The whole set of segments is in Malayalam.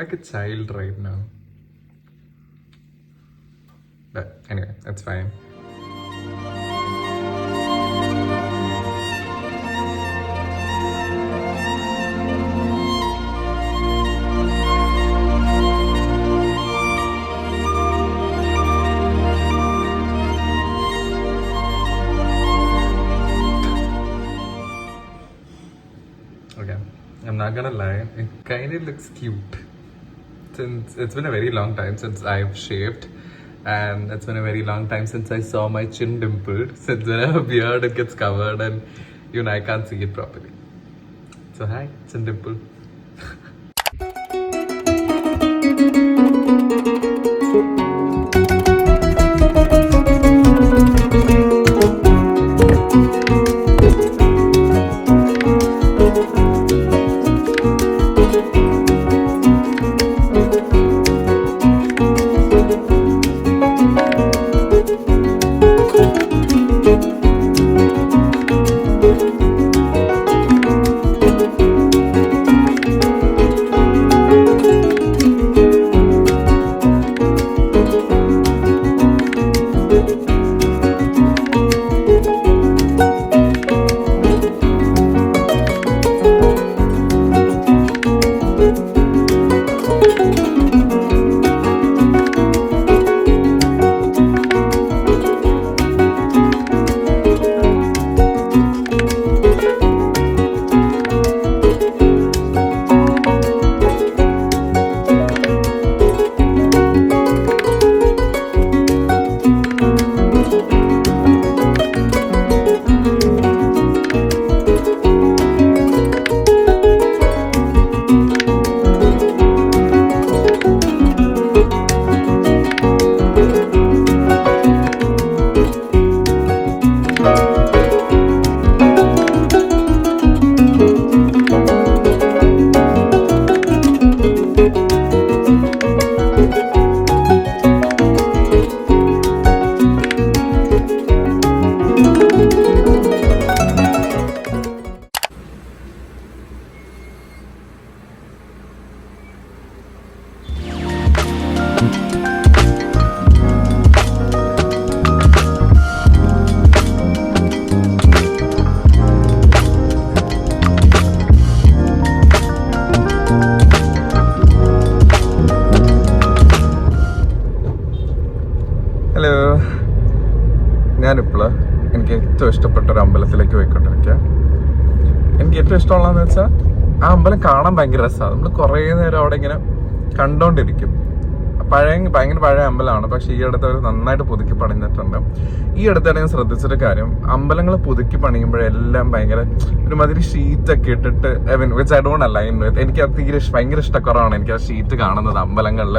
like a child right now. But anyway, that's fine. Okay, I'm not gonna lie, it kind of looks cute. Since it's been a very long time since I've shaved, and it's been a very long time since I saw my chin dimpled. Since when I have a beard, it gets covered, and I can't see it properly. So hi, chin dimple. Hello, ഞാനിപ്പോൾ എനിക്ക് ഏറ്റവും ഇഷ്ടപ്പെട്ട ഒരു അമ്പലത്തിലേക്ക് പോയിക്കൊണ്ടിരിക്കുക. എനിക്ക് ഏറ്റവും ഇഷ്ടമുള്ളതെന്ന് വെച്ചാൽ ആ അമ്പലം കാണാൻ ഭയങ്കര രസമാണ്. നമ്മൾ കുറേ നേരം അവിടെ ഇങ്ങനെ കണ്ടോണ്ടിരിക്കും. ഭയങ്കര പഴയ അമ്പലമാണ്, പക്ഷെ ഈ അടുത്ത് അവർ നന്നായിട്ട് പുതുക്കി പണിഞ്ഞിട്ടുണ്ട്. ഈ അടുത്താണ് ഞാൻ ശ്രദ്ധിച്ചൊരു കാര്യം, അമ്പലങ്ങൾ പുതുക്കി പണിയുമ്പോഴെല്ലാം ഭയങ്കര ഒരുമാതിരി ഷീറ്റൊക്കെ ഇട്ടിട്ട് which I don't align with. എനിക്ക് അത് ഭയങ്കര ഇഷ്ടക്കുറവാണ് എനിക്ക് ആ ഷീറ്റ് കാണുന്നത് അമ്പലങ്ങളിൽ.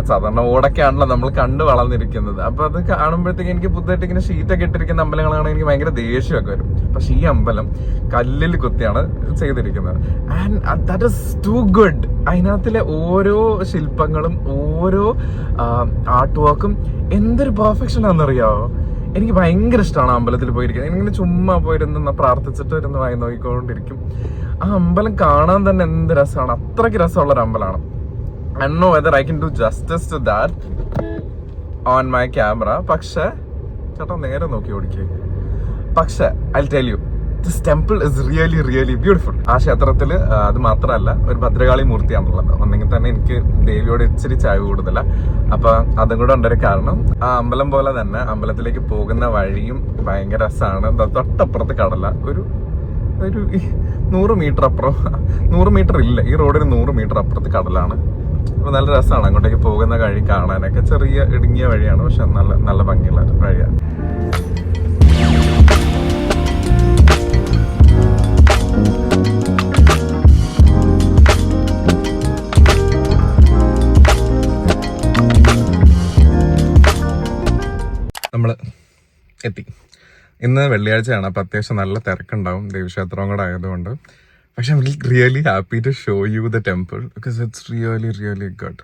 സാധാരണ ഓടൊക്കെയാണല്ലോ നമ്മൾ കണ്ടു വളർന്നിരിക്കുന്നത്. അപ്പൊ അത് കാണുമ്പോഴത്തേക്ക് എനിക്ക് പുതുതായിട്ട് ഇങ്ങനെ ഷീറ്റൊക്കെ ഇട്ടിരിക്കുന്ന അമ്പലങ്ങളാണ് എനിക്ക് ഭയങ്കര ദേഷ്യമൊക്കെ വരും. പക്ഷെ ഈ അമ്പലം കല്ലിൽ കുത്തിയാണ് ചെയ്തിരിക്കുന്നത്. And that is too good. അതിനകത്തിലെ ഓരോ ശില്പങ്ങളും ഓരോ ആർട്ട് വർക്കും എന്തൊരു പെർഫെക്ഷൻ ആണെന്നറിയാവോ. എനിക്ക് ഭയങ്കര ഇഷ്ടമാണ് അമ്പലത്തിൽ പോയിരിക്കുന്നത്. എനിക്കിങ്ങനെ ചുമ്മാ പോയിരുന്ന് പ്രാർത്ഥിച്ചിട്ട് ഇരുന്ന് വായി നോക്കിക്കൊണ്ടിരിക്കും. ആ അമ്പലം കാണാൻ തന്നെ എന്ത് രസമാണ്. അത്രയ്ക്ക് രസമുള്ളൊരു അമ്പലമാണ്. I don't know whether I can do justice to that on my camera. പക്ഷെ ചേട്ടാ നേരെ നോക്കി ഓടിക്കേ. പക്ഷെ I'll tell you, this temple is really really beautiful. ആ ക്ഷേത്രത്തിൽ അത് മാത്രമല്ല, ഒരു ഭദ്രകാളി മൂർത്തിയാണുള്ളത്. ഒന്നെങ്കിൽ തന്നെ എനിക്ക് ദേവിയോട് ഇച്ചിരി ചായ കൂടുതല. അപ്പൊ അതും കൂടെ ഉണ്ടൊരു കാരണം. ആ അമ്പലം പോലെ തന്നെ അമ്പലത്തിലേക്ക് പോകുന്ന വഴിയും ഭയങ്കര രസമാണ്. തൊട്ടപ്പുറത്ത് കടല, ഒരു 100 മീറ്റർ അപ്പുറം, 100 മീറ്റർ ഇല്ല, ഈ റോഡിന് 100 മീറ്റർ അപ്പുറത്ത് കടലാണ്. അപ്പൊ നല്ല രസമാണ് അങ്ങോട്ടേക്ക് പോകുന്ന വഴി കാണാനൊക്കെ. ചെറിയ ഇടുങ്ങിയ വഴിയാണ്, പക്ഷെ നല്ല ഭംഗിയുള്ള വഴിയാണ്. നമ്മള് എത്തി. ഇന്ന് വെള്ളിയാഴ്ചയാണ്, അപ്പൊ അത്യാവശ്യം നല്ല തിരക്കുണ്ടാവും, ദേവീക്ഷേത്രവും കൂടെ ആയതുകൊണ്ട്. പക്ഷെ I'm really happy to show you the temple because it's really really good.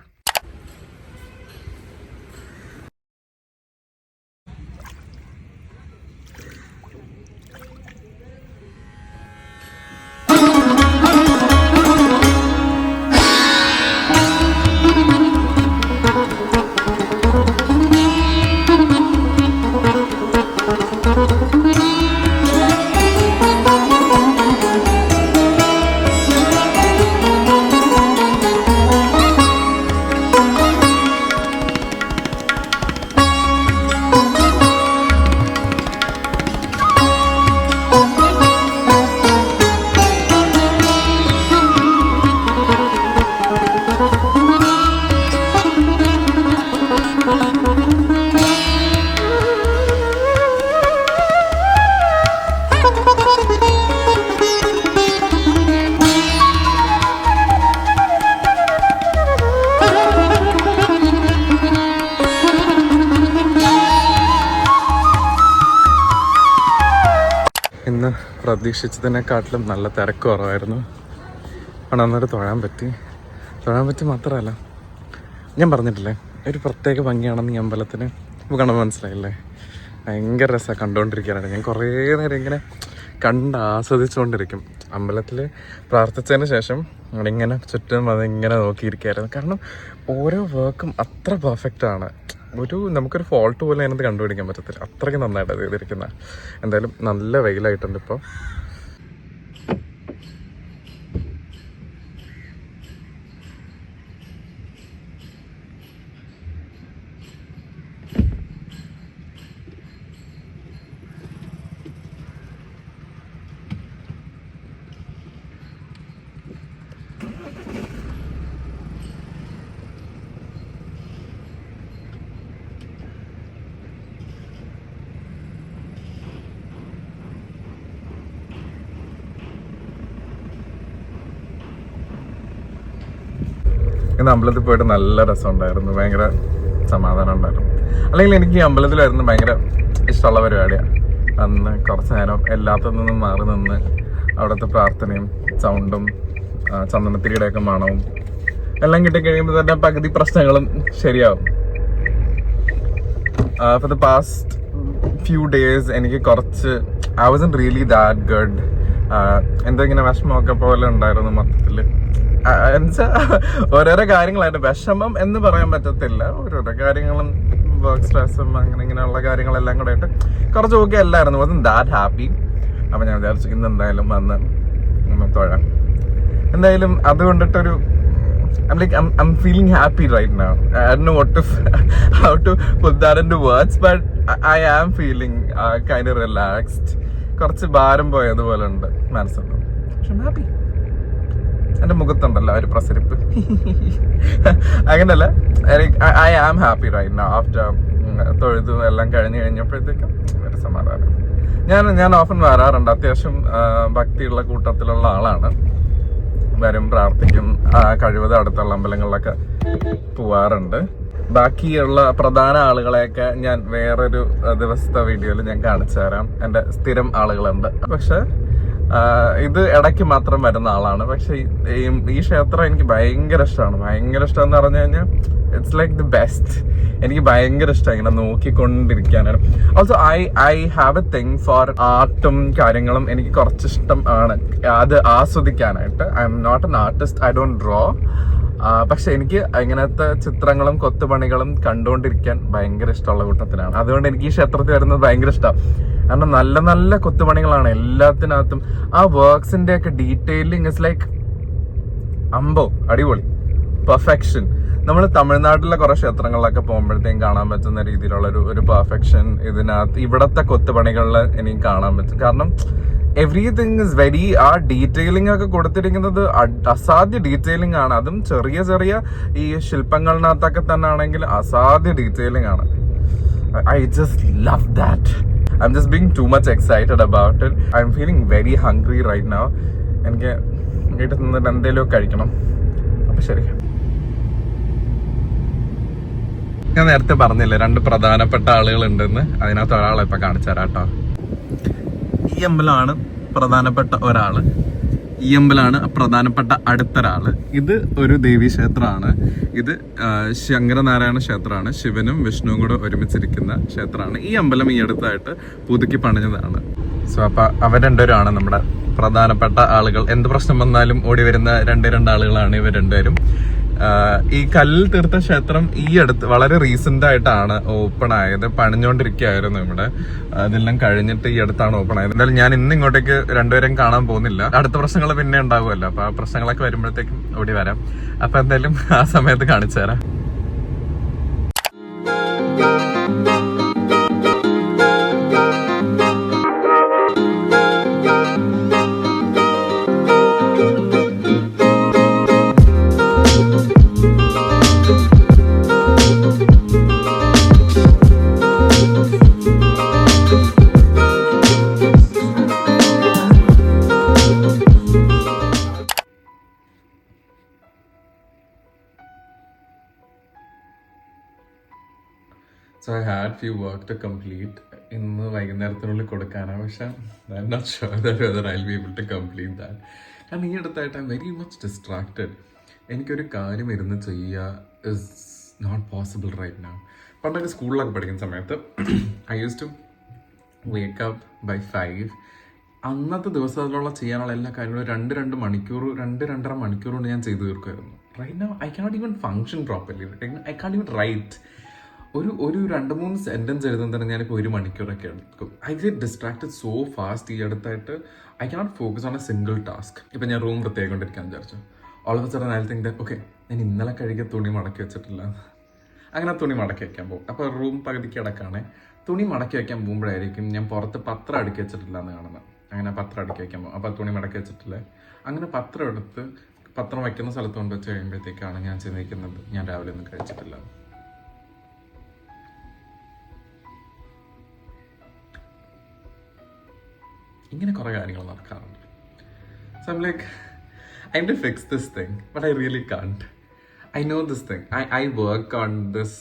പ്രതീക്ഷിച്ചതിനെക്കാട്ടിലും നല്ല തിരക്ക് കുറവായിരുന്നു. നന്നായിട്ട് തൊഴാൻ പറ്റി മാത്രമല്ല, ഞാൻ പറഞ്ഞിട്ടില്ലേ ഒരു പ്രത്യേക ഭംഗിയാണെന്ന് ഈ അമ്പലത്തിന് ഇപ്പോൾ കാണുമ്പോൾ മനസ്സിലായില്ലേ. ഭയങ്കര രസമാണ് കണ്ടുകൊണ്ടിരിക്കാനാണ്. ഞാൻ കുറേ നേരം ഇങ്ങനെ ആസ്വദിച്ചുകൊണ്ടിരിക്കും. അമ്പലത്തിൽ പ്രാർത്ഥിച്ചതിന് ശേഷം ഇങ്ങനെ ചുറ്റും അതിങ്ങനെ നോക്കിയിരിക്കുകയായിരുന്നു. കാരണം ഓരോ വർക്കും അത്ര പെർഫെക്റ്റാണ്. നമുക്കൊരു ഫോൾട്ട് പോലും അതിനകത്ത് കണ്ടുപിടിക്കാൻ പറ്റത്തില്ല. അത്രയ്ക്ക് നന്നായിട്ട് ചെയ്തിരിക്കുന്ന. എന്തായാലും നല്ല വെയിലായിട്ടുണ്ട് ഇപ്പോൾ. ഇന്ന് അമ്പലത്തിൽ പോയിട്ട് നല്ല രസമുണ്ടായിരുന്നു. ഭയങ്കര സമാധാനം ഉണ്ടായിരുന്നു. അല്ലെങ്കിൽ എനിക്ക് ഈ അമ്പലത്തിൽ വരുന്ന ഭയങ്കര ഇഷ്ടമുള്ള പരിപാടിയാണ്. അന്ന് കുറച്ച് നേരം എല്ലാത്തിൽ നിന്നും മാറി നിന്ന് അവിടുത്തെ പ്രാർത്ഥനയും സൗണ്ടും ചന്ദനത്തിരിയുടെയൊക്കെ മണവും എല്ലാം കിട്ടിക്കഴിയുമ്പോൾ തന്നെ പകുതി പ്രശ്നങ്ങളും ശരിയാവും. For the past few days എനിക്ക് കുറച്ച് I wasn't really that good. എന്തോ ഇങ്ങനെ വിഷമമൊക്കെ പോലെ ഉണ്ടായിരുന്നു മൊത്തത്തിൽ. എന്നുവെച്ചാൽ ഓരോരോ കാര്യങ്ങളായിട്ട് വിഷമം എന്ന് പറയാൻ പറ്റത്തില്ല. ഓരോരോ കാര്യങ്ങളും വർക്ക് സ്ട്രെസ്സും ഇങ്ങനെയുള്ള കാര്യങ്ങളെല്ലാം കൂടെ ആയിട്ട് കുറച്ച് ഓക്കെ അല്ലായിരുന്നു. Wasn't that happy. അപ്പം ഞാൻ വിചാരിച്ചു ഇന്ന് എന്തായാലും വന്ന് തൊഴാം. എന്തായാലും അതുകൊണ്ടിട്ടൊരു I'm feeling happy right now. I don't know how to put that into words, but I am feeling kind of relaxed. കുറച്ച് ഭാരം പോയതുപോലെ ഉണ്ട് മനസ്സിലും. പക്ഷെ I'm happy. എൻ്റെ മുഖത്തുണ്ടല്ലോ ഒരു പ്രസരിപ്പ്. അങ്ങനല്ല, I am happy right now. After തൊഴുതും എല്ലാം കഴിഞ്ഞപ്പോഴത്തേക്കും ഒരു സമാധാനം. ഞാൻ ഓഫൻ വരാറുണ്ട്. അത്യാവശ്യം ഭക്തിയുള്ള കൂട്ടത്തിലുള്ള ആളാണ്. വരും, പ്രാർത്ഥിക്കും, കഴിവതും അടുത്തുള്ള അമ്പലങ്ങളിലൊക്കെ പോവാറുണ്ട്. ബാക്കിയുള്ള പ്രധാന ആളുകളെയൊക്കെ ഞാൻ വേറൊരു ദിവസത്തെ വീഡിയോയിൽ ഞാൻ കാണിച്ചു തരാം. എൻ്റെ സ്ഥിരം ആളുകളുണ്ട്. പക്ഷെ ഇത് ഇടയ്ക്ക് മാത്രം വരുന്ന ആളാണ്. പക്ഷെ ഈ ക്ഷേത്രം എനിക്ക് ഭയങ്കര ഇഷ്ടമാണ്. ഭയങ്കര ഇഷ്ടം എന്ന് പറഞ്ഞു കഴിഞ്ഞാൽ ഇറ്റ്സ് ലൈക്ക് ദി ബെസ്റ്റ്. എനിക്ക് ഭയങ്കര ഇഷ്ടമാണ് ഇങ്ങനെ നോക്കിക്കൊണ്ടിരിക്കാനാണ്. Also I have a thing for ആർട്ടും കാര്യങ്ങളും. എനിക്ക് കുറച്ച് ഇഷ്ടം ആണ് അത് ആസ്വദിക്കാനായിട്ട്. I M not an artist, I don't draw. പക്ഷെ എനിക്ക് ഇങ്ങനത്തെ ചിത്രങ്ങളും കൊത്തുപണികളും കണ്ടുകൊണ്ടിരിക്കാൻ ഭയങ്കര ഇഷ്ടമുള്ള കൂട്ടത്തിലാണ്. അതുകൊണ്ട് എനിക്ക് ഈ ക്ഷേത്രത്തിൽ വരുന്നത് ഭയങ്കര ഇഷ്ടമാണ്. കാരണം നല്ല നല്ല കൊത്തുപണികളാണ് എല്ലാത്തിനകത്തും. ആ വർക്ക്സിന്റെ ഒക്കെ ഡീറ്റെയിലിംഗ് ഇസ് ലൈക്ക് അടിപൊളി, പെർഫെക്ഷൻ. നമ്മൾ തമിഴ്നാട്ടിലെ കുറെ ക്ഷേത്രങ്ങളിലൊക്കെ പോകുമ്പോഴത്തേക്കും കാണാൻ പറ്റുന്ന രീതിയിലുള്ള ഒരു പെർഫെക്ഷൻ ഇതിനകത്ത് ഇവിടത്തെ കൊത്തുപണികളിൽ എനിക്ക് കാണാൻ പറ്റും. കാരണം എവറിതിങ് ഇസ് വെരി, ആ ഡീറ്റെയിലിംഗ് ഒക്കെ കൊടുത്തിരിക്കുന്നത് അസാധ്യ ഡീറ്റെയിലിംഗ് ആണ്. അതും ചെറിയ ചെറിയ ഈ ശില്പങ്ങളിനകത്തൊക്കെ തന്നെ ആണെങ്കിൽ അസാധ്യ ഡീറ്റെയിലിംഗ് ആണ്. I just love that. I'm just being too much excited about it. I'm feeling very hungry right now. എനിക്ക് വീട്ടിൽ നിന്നിട്ട് എന്തെങ്കിലും കഴിക്കണം. അപ്പൊ ശരി, ഞാൻ നേരത്തെ പറഞ്ഞില്ലേ 2 പ്രധാനപ്പെട്ട ആളുകൾ ഉണ്ടെന്ന്. അതിനകത്ത് ഒരാളെ ഇപ്പൊ കാണിച്ചു തരാം കേട്ടോ. ഈ അമ്പലമാണ് പ്രധാനപ്പെട്ട ഒരാള്, ഈ അമ്പലമാണ് പ്രധാനപ്പെട്ട അടുത്തൊരാള്. ഇത് ഒരു ദേവീ ക്ഷേത്രമാണ്. ഇത് ശങ്കരനാരായണ ക്ഷേത്രമാണ്. ശിവനും വിഷ്ണുവും കൂടെ ഒരുമിച്ചിരിക്കുന്ന ക്ഷേത്രമാണ്. ഈ അമ്പലം ഈ അടുത്തായിട്ട് പുതുക്കി പണിഞ്ഞതാണ്. സോ അപ്പൊ അവർ രണ്ടുപേരുമാണ് നമ്മുടെ പ്രധാനപ്പെട്ട ആളുകൾ. എന്ത് പ്രശ്നം വന്നാലും ഓടി വരുന്ന രണ്ട് ആളുകളാണ് ഇവർ രണ്ടുപേരും. ഈ കല്ലിൽ തീർത്ത ക്ഷേത്രം ഈ അടുത്ത് വളരെ റീസെന്റ് ആയിട്ടാണ് ഓപ്പൺ ആയത്. പണിഞ്ഞോണ്ടിരിക്കുകയായിരുന്നു ഇവിടെ. അതെല്ലാം കഴിഞ്ഞിട്ട് ഈ അടുത്താണ് ഓപ്പൺ ആയത്. എന്തായാലും ഞാൻ ഇന്ന് ഇങ്ങോട്ടേക്ക് രണ്ടുപേരും കാണാൻ പോകുന്നില്ല. അടുത്ത പ്രശ്നങ്ങൾ പിന്നെ ഉണ്ടാവുമല്ലോ. അപ്പൊ ആ പ്രശ്നങ്ങളൊക്കെ വരുമ്പോഴത്തേക്കും ഓടി വരാം. അപ്പൊ എന്തായാലും ആ സമയത്ത് കാണിച്ചു തരാം. So I had few work to complete. ഇന്ന് വൈകുന്നേരത്തിനുള്ളിൽ കൊടുക്കാനാണ്, പക്ഷെ I M not sure whether I will be able to complete that. കാരണം ഈ അടുത്തായിട്ട് I'm very much distracted. എനിക്കൊരു കാര്യം ഇരുന്ന് ചെയ്യുക is not possible right now. പണ്ടൊക്കെ സ്കൂളിലൊക്കെ പഠിക്കുന്ന സമയത്ത് I use to wake up by 5. അന്നത്തെ ദിവസത്തിലുള്ള ചെയ്യാനുള്ള എല്ലാ കാര്യങ്ങളും 2-2.5 മണിക്കൂർ കൊണ്ട് ഞാൻ ചെയ്തു തീർക്കുമായിരുന്നു. Right now I cannot even function properly. I cannot even write. ഒരു 2-3 സെന്റൻസ് എഴുതാൻ തന്നെ ഞാനിപ്പോൾ 1 മണിക്കൂറൊക്കെ എടുക്കും. I get distracted so fast. ഈ അടുത്തായിട്ട് I cannot focus on a single task. ഇപ്പം ഞാൻ റൂം വൃത്തിയായിക്കൊണ്ടിരിക്കാൻ വിചാരിച്ചു. All of a sudden I will think okay, ഞാൻ ഇന്നലെ കഴുകിയ തുണി മടക്കി വെച്ചിട്ടില്ല. അങ്ങനെ തുണി മടക്കി വയ്ക്കാൻ പോകും. അപ്പോൾ റൂം പകുതിക്ക് അടക്കാണ്. തുണി മടക്കി വയ്ക്കാൻ പോകുമ്പോഴായിരിക്കും ഞാൻ പുറത്ത് പത്രം അടുക്കി വെച്ചിട്ടില്ല എന്ന് കാണുന്നത്. അങ്ങനെ പത്രം അടുക്കി വയ്ക്കാൻ പോകും. അപ്പോൾ തുണി മടക്കി വെച്ചിട്ടില്ല. അങ്ങനെ പത്രം എടുത്ത് പത്രം വയ്ക്കുന്ന സ്ഥലത്ത് കൊണ്ട് വെച്ച് കഴിയുമ്പോഴത്തേക്കാണ് ഞാൻ ചിന്തിക്കുന്നത് ഞാൻ രാവിലെ ഒന്നും കഴിച്ചിട്ടില്ല. ഇങ്ങനെ കുറേ കാര്യങ്ങൾ നടക്കാറുണ്ട്. So I'm like I need to fix this thing, but I really can't. I know this thing. I work on this.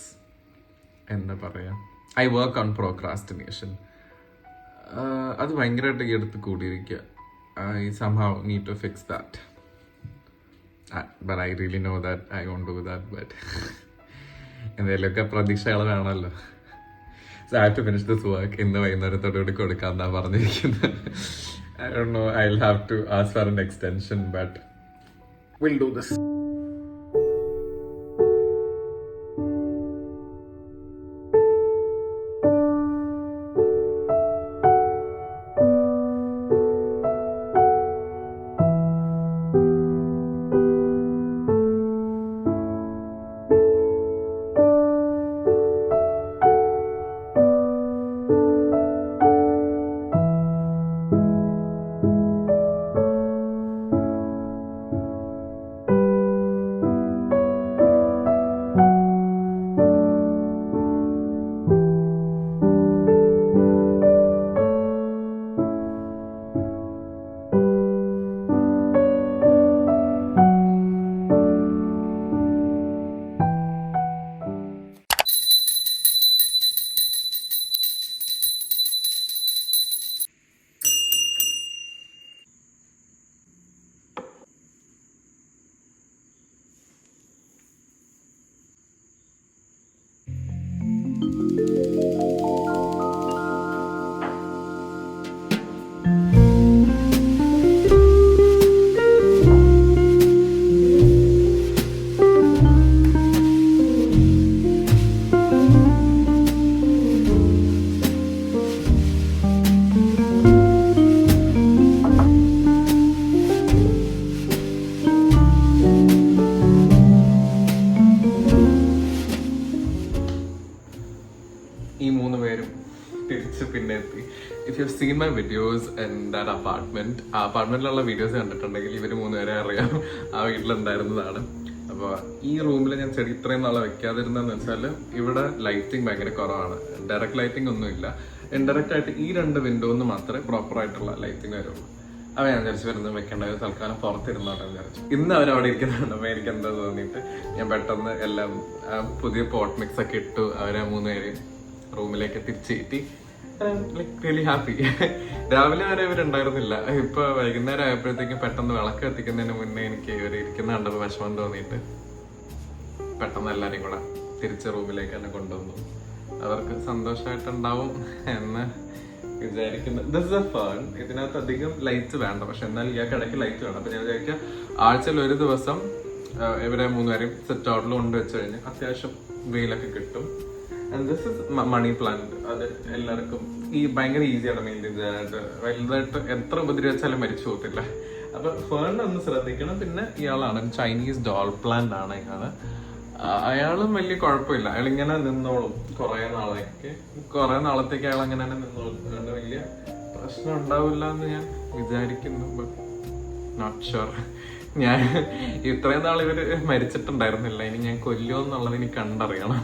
എന്താ പറയുക, I work on procrastination. അത് ഭയങ്കരമായിട്ട് ഈ അടുത്ത് കൂടിയിരിക്കുക. I somehow need to fix that. But I really know that I won't do that. But എന്തെങ്കിലുമൊക്കെ പ്രതീക്ഷകൾ വേണമല്ലോ. So I have to finish this work. ഇന്ന് വൈകുന്നേരത്തോടുകൂടി കൊടുക്കാന്നാ പറഞ്ഞിരിക്കുന്നത്. I don't know. I'll have to ask for an extension, but we'll do this. ഈ 3 പേരും തിരിച്ച് പിന്നെ എത്തി. If you seen my videos in that apartment, ആ അപ്പാർട്ട്മെന്റിലുള്ള വീഡിയോസ് കണ്ടിട്ടുണ്ടെങ്കിൽ ഇവർ 3 പേരെ അറിയാം. ആ വീട്ടിലുണ്ടായിരുന്നതാണ്. അപ്പോൾ ഈ റൂമിൽ ഞാൻ ചെടി ഇത്രയും നാളെ വെക്കാതിരുന്നതെന്ന് വെച്ചാൽ ഇവിടെ ലൈറ്റിംഗ് ഭയങ്കര കുറവാണ്. ഡയറക്റ്റ് ലൈറ്റിംഗ് ഒന്നുമില്ല. ഇൻഡയറക്റ്റ് ആയിട്ട് ഈ 2 വിൻഡോന്ന് മാത്രമേ പ്രോപ്പർ ആയിട്ടുള്ള ലൈറ്റിംഗ് വരുള്ളൂ. അവ ഞാൻ വിചാരിച്ചു വരുന്നത് വെക്കേണ്ട തൽക്കാലം പുറത്തിരുന്നോട്ടെ വിചാരിച്ചു. ഇന്ന് അവരവിടെ ഇരിക്കുന്നുണ്ടപ്പോൾ എനിക്ക് എന്താ തോന്നിയിട്ട് ഞാൻ പെട്ടെന്ന് എല്ലാം പുതിയ പോട്ട് മിക്സ് ഒക്കെ ഇട്ടു. അവരെ 3 പേരെയും റൂമിലേക്ക് തിരിച്ചേറ്റി. Like really happy. രാവിലെ വരെ ഇവരുണ്ടായിരുന്നില്ല. ഇപ്പൊ വൈകുന്നേരം ആയപ്പോഴത്തേക്കും പെട്ടെന്ന് വിളക്ക് കത്തിക്കുന്നതിന് മുന്നേ എനിക്ക് ഇവർ ഇരിക്കുന്ന കണ്ടപ്പോൾ വിഷമം തോന്നിയിട്ട് പെട്ടെന്ന് എല്ലാവരും കൂടെ തിരിച്ച് റൂമിലേക്ക് തന്നെ കൊണ്ടുവന്നു. അവർക്ക് സന്തോഷമായിട്ടുണ്ടാവും എന്ന് വിചാരിക്കുന്നു. This is A fun. ഇതിനകത്ത് അധികം ലൈറ്റ് വേണ്ട, പക്ഷെ എന്നാൽ ഇയാൾക്ക് ഇടയ്ക്ക് ലൈറ്റ് വേണം. അപ്പൊ ഞാൻ വിചാരിക്കുക ആഴ്ചയിൽ ഒരു ദിവസം ഇവരെ 3 പേരും സെറ്റ് ഔട്ടിൽ കൊണ്ടുവച്ച് കഴിഞ്ഞ് അത്യാവശ്യം വെയിലൊക്കെ കിട്ടും. And this is money plant. അത് എല്ലാവർക്കും ഈ ഭയങ്കര ഈസിയാണ് മെയിൻറ്റെയിൻ ചെയ്യാനായിട്ട്. വലുതായിട്ട് എത്ര ഉപദ്രവിച്ചാലും മരിച്ചു പോകത്തില്ല. അപ്പൊ ഫേൺ ഒന്ന് ശ്രദ്ധിക്കണം. പിന്നെ ഇയാളാണ് ചൈനീസ് ഡോൾ പ്ലാന്റ് ആണ് ഇയാള്. അയാളും വലിയ കുഴപ്പമില്ല. അയാളിങ്ങനെ നിന്നോളും കുറെ നാളത്തേക്ക് അയാൾ അങ്ങനെ തന്നെ നിന്നോളും. അതുകൊണ്ട് വലിയ പ്രശ്നം ഉണ്ടാവില്ല എന്ന് ഞാൻ വിചാരിക്കുന്നു. But not sure. ഞാൻ ഇത്രയും നാൾ ഇവര് മരിച്ചിട്ടുണ്ടായിരുന്നില്ല. ഇനി ഞാൻ കൊല്ലുമോ എന്നുള്ളത് എനിക്ക് കണ്ടറിയണം.